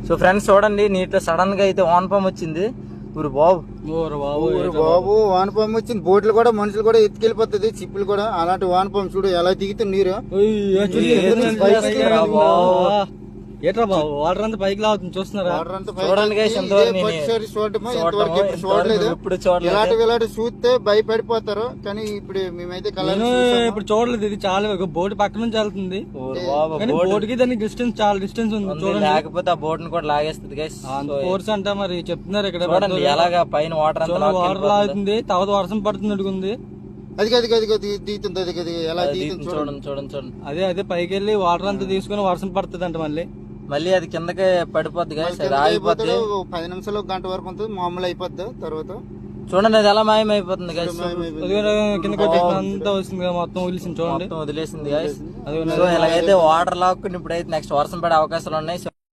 So friends చూడండి, నీటిలో sudden గా అయితే వానపాము వచ్చింది. ఊరు బాబు వానపాము వచ్చింది. బోట్లు కూడా మనుషులు కూడా ఎత్తుకెళ్ళిపోతుంది, చిప్పులు కూడా. అలాంటి వానపాము చూడు ఎలా దిగుతుంది నీరు. ఏట్రా బాబు వాటర్ అంతా పైకి లాగుతుంది చూస్తున్నారా? చూడలేదు. ఇలాంటి చూస్తే భయపడిపోతారు, కానీ ఇప్పుడు మేమైతే ఇప్పుడు చూడలేదు. ఇది చాలా బోట్ పక్క నుంచి వెళ్తుంది, బోట్ కి దానికి డిస్టెన్స్ చాలా డిస్టెన్స్ ఉంది చూడండి. లేకపోతే ఆ బోట్ ని కూడా లాగేస్తుంది గైస్. ఫోర్స్ అంట మరి చెప్తున్నారు ఇక్కడ. ఎలాగా పైన వాటర్ వాటర్ లాగుతుంది, తర్వాత వర్షం పడుతుంది అడుగుంది. అది దిగుతుంది. అది ఎలా దిగుతుంది చూడండి చూడండి చూడండి. అదే పైకి వెళ్ళి వాటర్ అంతా తీసుకుని వర్షం పడుతుంది అంట. మళ్ళీ అది కిందకే పడిపోద్ది గైస్. అది ఆగిపోద్ది. 10 నిమిషాలు గంట వరకు ఉంటుంది, మామూలు అయిపోద్ది. తర్వాత చూడండి అది ఎలా మాయమైపోతుంది గైస్. కింద అంతా వస్తుంది మొత్తం వదిలేసింది చూడండి, వదిలేసింది గైస్. సో ఇలాగైతే వాటర్ లాక్కుని ఇప్పుడైతే నెక్స్ట్ వర్షం పడే అవకాశాలు ఉన్నాయి.